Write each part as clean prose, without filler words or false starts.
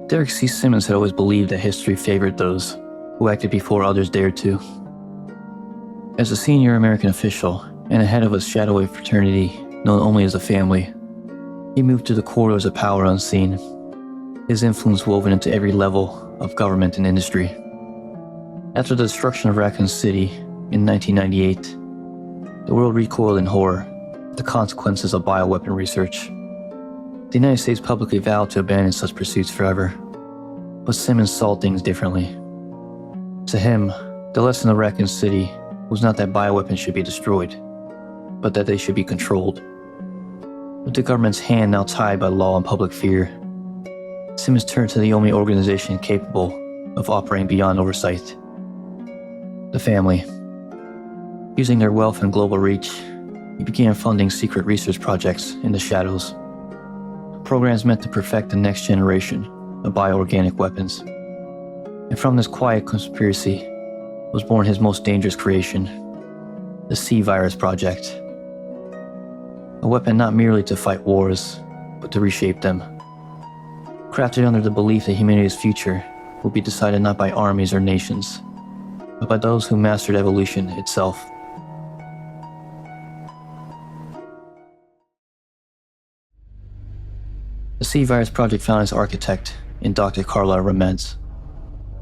Derek C. Simmons had always believed that history favored those who acted before others dared to. As a senior American official and a head of a shadowy fraternity known only as a family, he moved through the corridors of power unseen, his influence woven into every level of government and industry. After the destruction of Raccoon City in 1998, the world recoiled in horror at the consequences of bioweapon research. The United States publicly vowed to abandon such pursuits forever, but Simmons saw things differently. To him, the lesson of Raccoon City was not that bioweapons should be destroyed, but that they should be controlled. With the government's hand now tied by law and public fear, Simmons turned to the only organization capable of operating beyond oversight: the family. Using their wealth and global reach, he began funding secret research projects in the shadows. Programs meant to perfect the next generation of bioorganic weapons. And from this quiet conspiracy was born his most dangerous creation, the C-Virus Project. A weapon not merely to fight wars, but to reshape them. Crafted under the belief that humanity's future will be decided not by armies or nations, but by those who mastered evolution itself. The C-Virus Project found its architect in Dr. Carla Radames,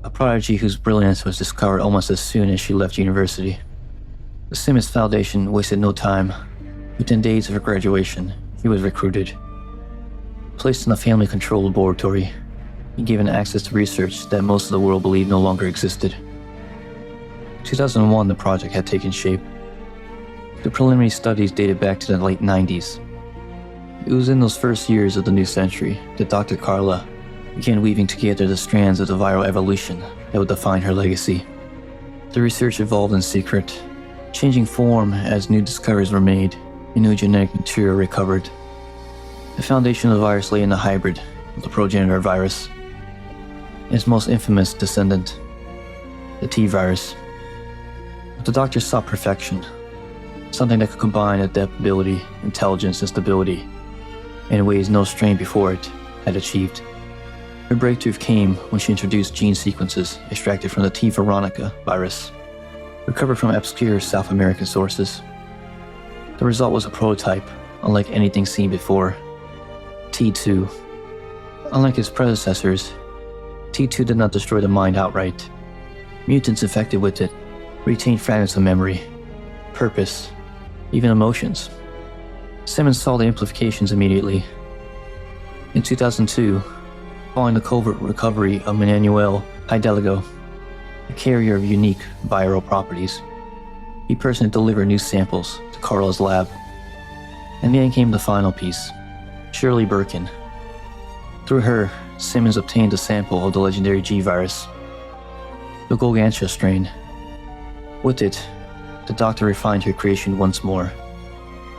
a prodigy whose brilliance was discovered almost as soon as she left university. The Simmons Foundation wasted no time. Within days of her graduation, he was recruited. Placed in a family-controlled laboratory, and given access to research that most of the world believed no longer existed. In 2001, the project had taken shape. The preliminary studies dated back to the late 90s. It was in those first years of the new century that Dr. Carla began weaving together the strands of the viral evolution that would define her legacy. The research evolved in secret, changing form as new discoveries were made and new genetic material recovered. The foundation of the virus lay in the hybrid of the progenitor virus and its most infamous descendant, the T-virus. But the doctors sought perfection, something that could combine adaptability, intelligence, and stability in ways no strain before it had achieved. Her breakthrough came when she introduced gene sequences extracted from the t-Veronica virus, recovered from obscure South American sources. The result was a prototype unlike anything seen before, T2. Unlike its predecessors, T2 did not destroy the mind outright. Mutants infected with it retained fragments of memory, purpose, even emotions. Simmons saw the implications immediately. In 2002, following the covert recovery of Manuel Hidalgo, a carrier of unique viral properties, he personally delivered new samples to Carla's lab. And then came the final piece, Shirley Birkin. Through her, Simmons obtained a sample of the legendary G-virus, the Golgantia strain. With it, the doctor refined her creation once more,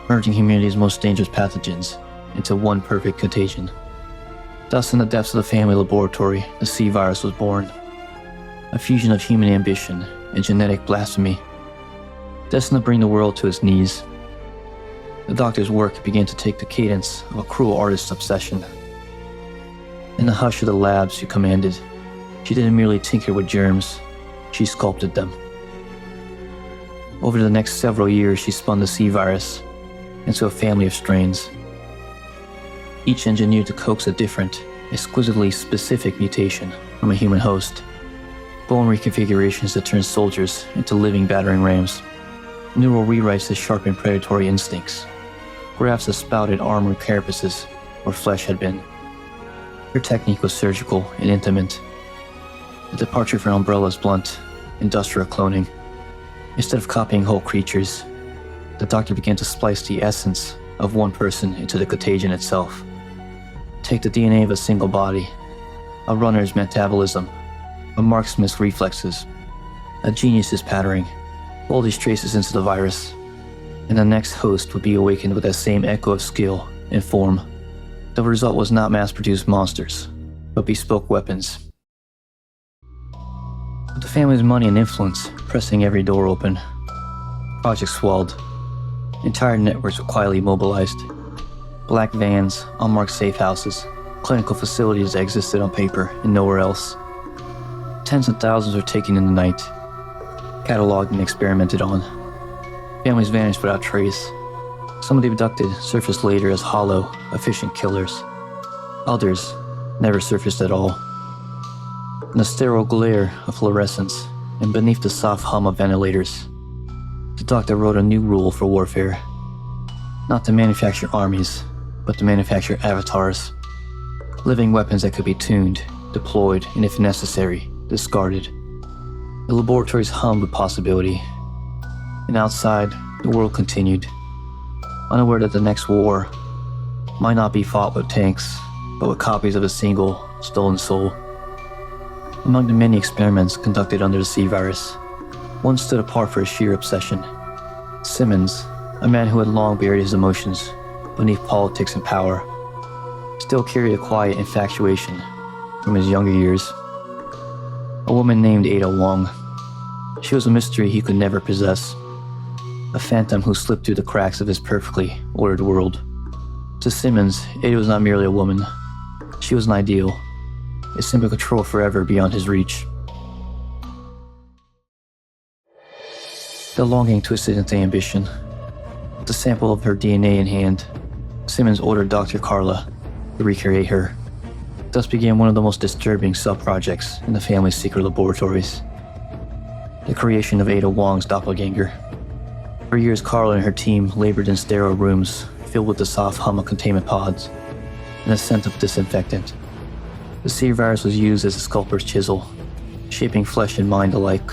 merging humanity's most dangerous pathogens into one perfect contagion. Thus, in the depths of the family laboratory, the C-virus was born, a fusion of human ambition and genetic blasphemy, destined to bring the world to its knees. The doctor's work began to take the cadence of a cruel artist's obsession. In the hush of the lab, she commanded. She didn't merely tinker with germs, she sculpted them. Over the next several years, she spun the C-virus into a family of strains, each engineered to coax a different, exquisitely specific mutation from a human host. Bone reconfigurations that turn soldiers into living battering rams, neural rewrites that sharpen predatory instincts, grafts that spouted armored carapaces where flesh had been. Her technique was surgical and intimate, a departure from Umbrella's blunt, industrial cloning. Instead of copying whole creatures, the doctor began to splice the essence of one person into the contagion itself. Take the DNA of a single body, a runner's metabolism, a marksman's reflexes, a genius's patterning, all these traces into the virus, and the next host would be awakened with that same echo of skill and form. The result was not mass-produced monsters, but bespoke weapons. With the family's money and influence pressing every door open, projects swelled. Entire networks were quietly mobilized. Black vans, unmarked safe houses, clinical facilities that existed on paper and nowhere else. Tens of thousands were taken in the night, cataloged and experimented on. Families vanished without trace. Some of the abducted surfaced later as hollow, efficient killers. Others never surfaced at all. In the sterile glare of fluorescence and beneath the soft hum of ventilators, the doctor wrote a new rule for warfare. Not to manufacture armies, but to manufacture avatars. Living weapons that could be tuned, deployed, and if necessary, discarded. The laboratories hummed with possibility. And outside, the world continued, unaware that the next war might not be fought with tanks, but with copies of a single, stolen soul. Among the many experiments conducted under the C-virus, one stood apart for a sheer obsession. Simmons, a man who had long buried his emotions beneath politics and power, still carried a quiet infatuation from his younger years. A woman named Ada Wong. She was a mystery he could never possess. A phantom who slipped through the cracks of his perfectly ordered world. To Simmons, Ada was not merely a woman. She was an ideal, a symbol of control forever beyond his reach. The longing twisted into ambition. With a sample of her DNA in hand, Simmons ordered Dr. Carla to recreate her. Thus began one of the most disturbing sub-projects in the family's secret laboratories. The creation of Ada Wong's doppelganger. For years, Carla and her team labored in sterile rooms filled with the soft hum of containment pods and the scent of disinfectant. The C-virus was used as a sculptor's chisel, shaping flesh and mind alike,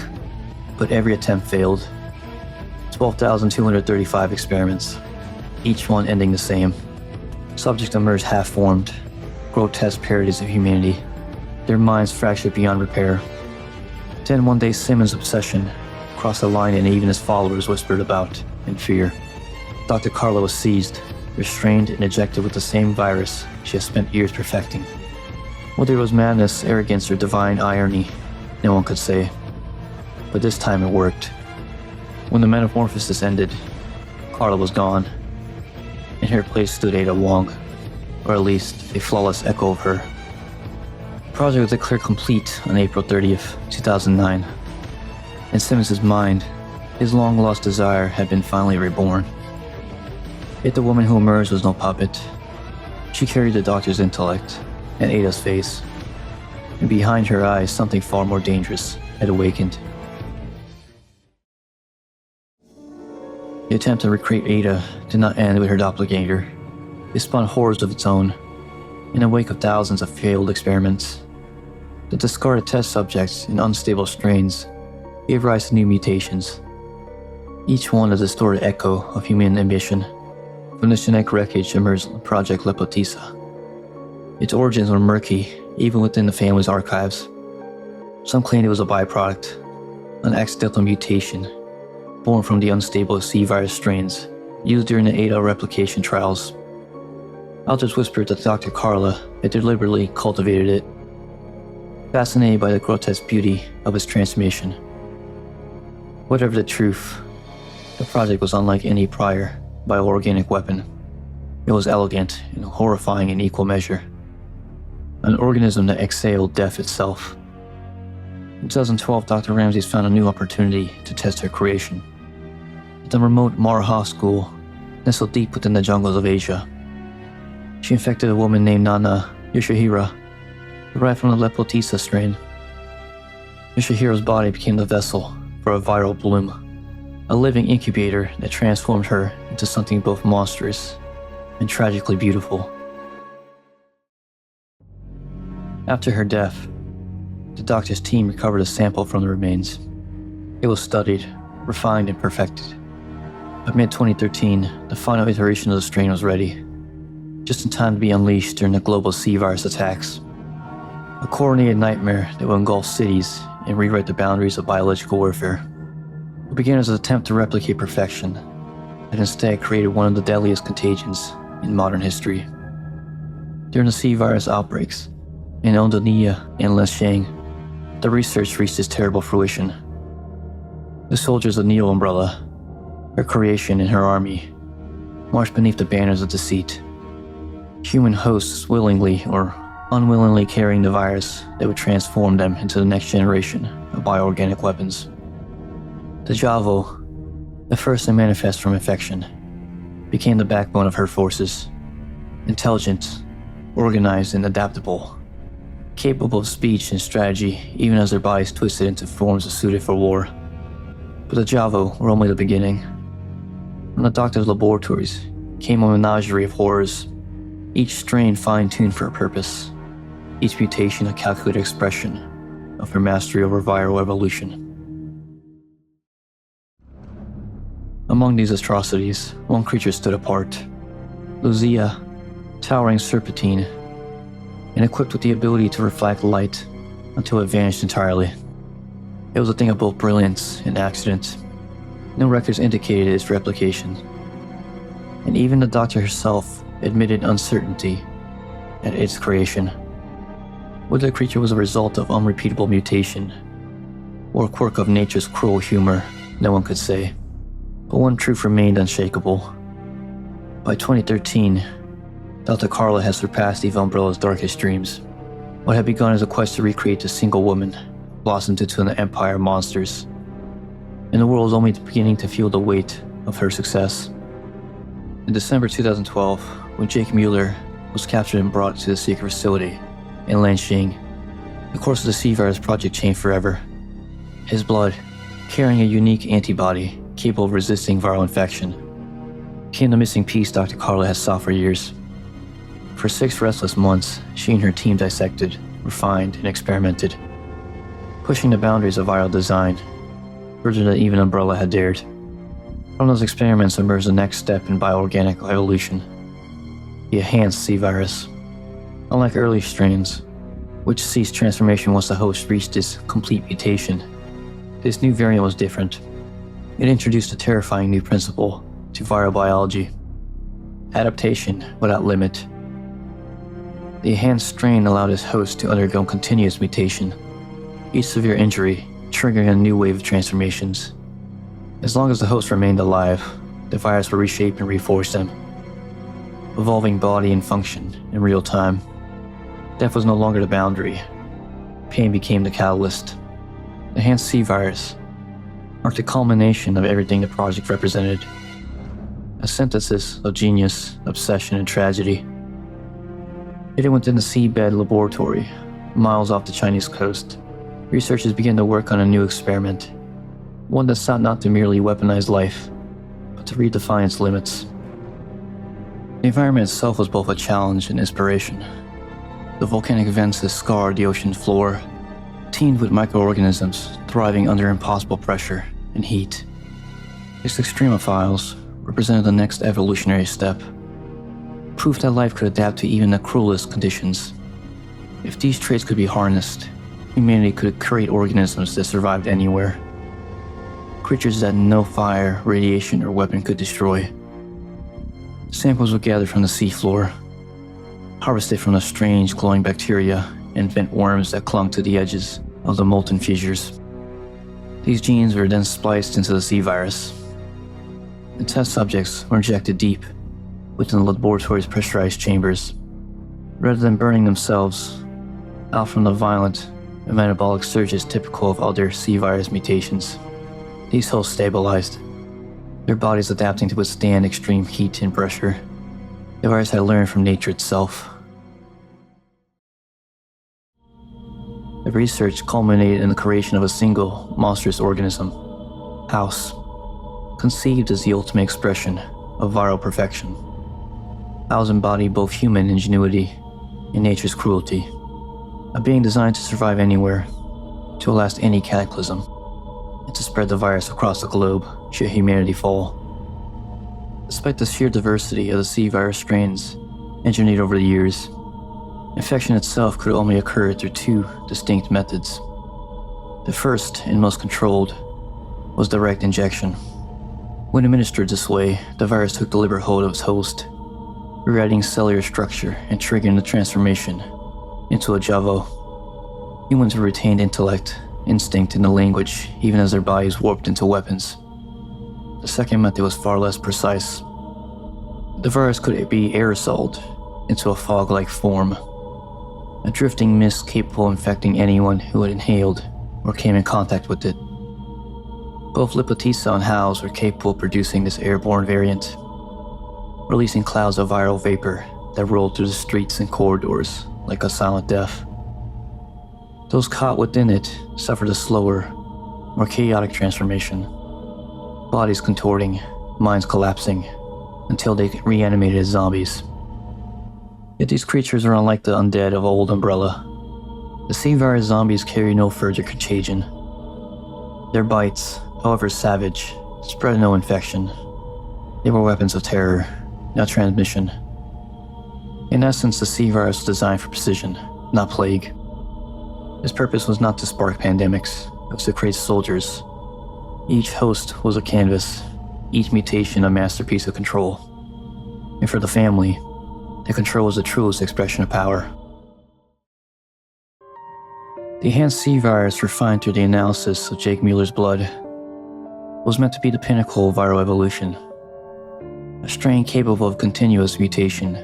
but every attempt failed. 12,235 experiments, each one ending the same. Subjects emerged half-formed, grotesque parodies of humanity, their minds fractured beyond repair. Then one day Simmons' obsession crossed a line and even his followers whispered about in fear. Dr. Carla was seized, restrained and ejected with the same virus she had spent years perfecting. Whether it was madness, arrogance, or divine irony, no one could say. But this time it worked. When the metamorphosis ended, Carla was gone. In her place stood Ada Wong, or at least a flawless echo of her. The project was declared complete on April 30th, 2009. In Simmons' mind, his long-lost desire had been finally reborn. Yet the woman who emerged was no puppet. She carried the doctor's intellect and Ada's face, and behind her eyes something far more dangerous had awakened. The attempt to recreate Ada did not end with her doppelganger. It spun horrors of its own, in the wake of thousands of failed experiments. The discarded test subjects and unstable strains gave rise to new mutations, each one a distorted echo of human ambition. From the genetic wreckage emerged Project Lepotisa. Its origins were murky, even within the family's archives. Some claimed it was a byproduct, an accidental mutation, born from the unstable C-virus strains used during the Ada replication trials. Others whispered that Dr. Carla had deliberately cultivated it, fascinated by the grotesque beauty of its transformation. Whatever the truth, the project was unlike any prior bioorganic weapon. It was elegant and horrifying in equal measure. An organism that exhaled death itself. In 2012, Dr. Ramses found a new opportunity to test her creation. At the remote Marha school, nestled deep within the jungles of Asia, she infected a woman named Nana Yoshihira, derived from the Lepotisa strain. Yoshihira's body became the vessel for a viral bloom, a living incubator that transformed her into something both monstrous and tragically beautiful. After her death, the doctor's team recovered a sample from the remains. It was studied, refined, and perfected. By mid-2013, the final iteration of the strain was ready, just in time to be unleashed during the global C-virus attacks. A coordinated nightmare that will engulf cities and rewrite the boundaries of biological warfare. It began as an attempt to replicate perfection, that instead created one of the deadliest contagions in modern history. During the C-virus outbreaks, in Indonesia and Leshang, the research reached its terrible fruition. The soldiers of Needle Umbrella, her creation and her army, marched beneath the banners of deceit. Human hosts willingly or unwillingly carrying the virus that would transform them into the next generation of bioorganic weapons. The Javo, the first to manifest from infection, became the backbone of her forces, intelligent, organized, and adaptable, capable of speech and strategy even as their bodies twisted into forms suited for war. But the Javo were only the beginning. From the doctor's laboratories came a menagerie of horrors, each strain fine-tuned for a purpose, each mutation a calculated expression of her mastery over viral evolution. Among these atrocities, one creature stood apart. Lucia, towering serpentine, and equipped with the ability to reflect light until it vanished entirely. It was a thing of both brilliance and accident. No records indicated its replication, and even the doctor herself admitted uncertainty at its creation. Whether the creature was a result of unrepeatable mutation or a quirk of nature's cruel humor, no one could say. But one truth remained unshakable. By 2013, Dr. Carla had surpassed Eve Umbrella's darkest dreams. What had begun as a quest to recreate a single woman blossomed into an empire of monsters, and the world was only beginning to feel the weight of her success. In December 2012, when Jake Mueller was captured and brought to the secret facility in Lanxing, the course of the C-Virus project changed forever. His blood, carrying a unique antibody capable of resisting viral infection, became the missing piece Dr. Carla had sought for years. For 6 restless months, she and her team dissected, refined, and experimented, pushing the boundaries of viral design further than even Umbrella had dared. From those experiments emerged the next step in bioorganic evolution, the enhanced C-Virus. Unlike early strains, which ceased transformation once the host reached its complete mutation, this new variant was different. It introduced a terrifying new principle to viral biology: adaptation without limit. The enhanced strain allowed its host to undergo continuous mutation, each severe injury triggering a new wave of transformations. As long as the host remained alive, the virus would reshape and reforge them, evolving body and function in real time. Death was no longer the boundary. Pain became the catalyst. The enhanced C-Virus marked the culmination of everything the project represented: a synthesis of genius, obsession, and tragedy. Hidden within the seabed laboratory, miles off the Chinese coast, researchers began to work on a new experiment, one that sought not to merely weaponize life, but to redefine its limits. The environment itself was both a challenge and inspiration. The volcanic vents that scarred the ocean floor teemed with microorganisms thriving under impossible pressure and heat. These extremophiles represented the next evolutionary step, proof that life could adapt to even the cruelest conditions. If these traits could be harnessed, humanity could create organisms that survived anywhere. Creatures that no fire, radiation, or weapon could destroy. Samples were gathered from the seafloor, harvested from the strange glowing bacteria and vent worms that clung to the edges of the molten fissures. These genes were then spliced into the C-Virus. The test subjects were injected deep within the laboratory's pressurized chambers. Rather than burning themselves out from the violent and metabolic surges typical of other C-Virus mutations, these hosts stabilized, their bodies adapting to withstand extreme heat and pressure. The virus had learned from nature itself. The research culminated in the creation of a single, monstrous organism, House, conceived as the ultimate expression of viral perfection. House embodied both human ingenuity and nature's cruelty, a being designed to survive anywhere, to outlast any cataclysm, and to spread the virus across the globe should humanity fall. Despite the sheer diversity of the C-Virus strains engineered over the years, infection itself could only occur through 2 distinct methods. The first, and most controlled, was direct injection. When administered this way, the virus took deliberate hold of its host, rewriting cellular structure and triggering the transformation into a Javo. Humans who retained intellect, instinct, and the language even as their bodies warped into weapons. The second method was far less precise. The virus could be aerosoled into a fog-like form, a drifting mist capable of infecting anyone who had inhaled or came in contact with it. Both Lipotisa and Howes were capable of producing this airborne variant, releasing clouds of viral vapor that rolled through the streets and corridors like a silent death. Those caught within it suffered a slower, more chaotic transformation, bodies contorting, minds collapsing, until they reanimated as zombies. Yet these creatures are unlike the undead of old Umbrella. The C-virus zombies carry no further contagion. Their bites, however savage, spread no infection. They were weapons of terror, not transmission. In essence, the C-virus was designed for precision, not plague. Its purpose was not to spark pandemics, it was to create soldiers. Each host was a canvas, each mutation a masterpiece of control. And for the family, the control was the truest expression of power. The enhanced C-virus, refined through the analysis of Jake Mueller's blood, was meant to be the pinnacle of viral evolution. A strain capable of continuous mutation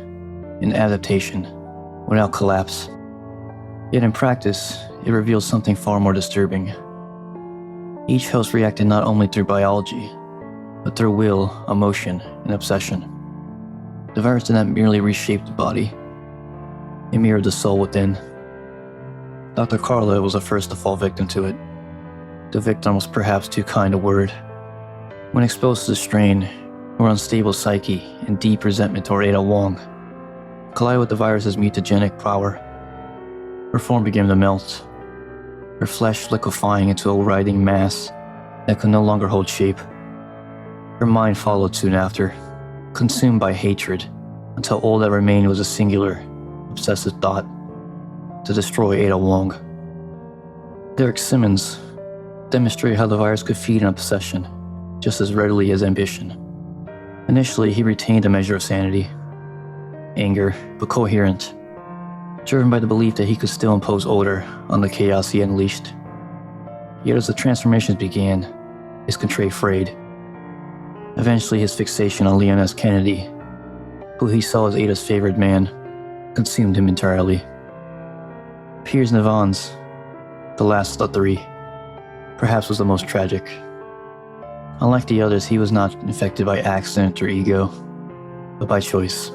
and adaptation without collapse. Yet in practice, it reveals something far more disturbing. Each host reacted not only through biology, but through will, emotion, and obsession. The virus did not merely reshape the body, it mirrored the soul within. Dr. Carla was the first to fall victim to it. The victim was perhaps too kind a word. When exposed to the strain, her unstable psyche and deep resentment toward Ada Wong collided with the virus's mutagenic power. Her form began to melt, her flesh liquefying into a writhing mass that could no longer hold shape. Her mind followed soon after, consumed by hatred, until all that remained was a singular, obsessive thought: to destroy Ada Wong. Derek Simmons demonstrated how the virus could feed an obsession just as readily as ambition. Initially, he retained a measure of sanity, anger, but coherent, driven by the belief that he could still impose order on the chaos he unleashed. Yet as the transformations began, his control frayed. Eventually, his fixation on Leon S. Kennedy, who he saw as Ada's favored man, consumed him entirely. Piers Niven's, the last of the three, perhaps was the most tragic. Unlike the others, he was not infected by accident or ego, but by choice.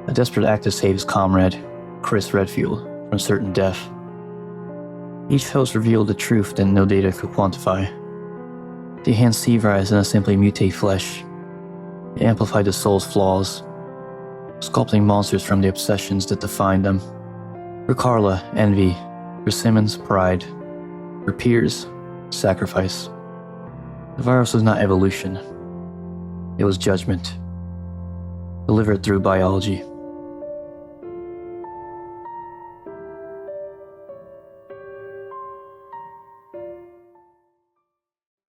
A desperate act to save his comrade, Chris Redfield, from certain death. Each host revealed the truth that no data could quantify. The enhanced C-virus did not simply mutate flesh, it amplified the soul's flaws, sculpting monsters from the obsessions that defined them. For Carla, envy; for Simmons, pride; for Piers, sacrifice. The virus was not evolution, it was judgment, delivered through biology.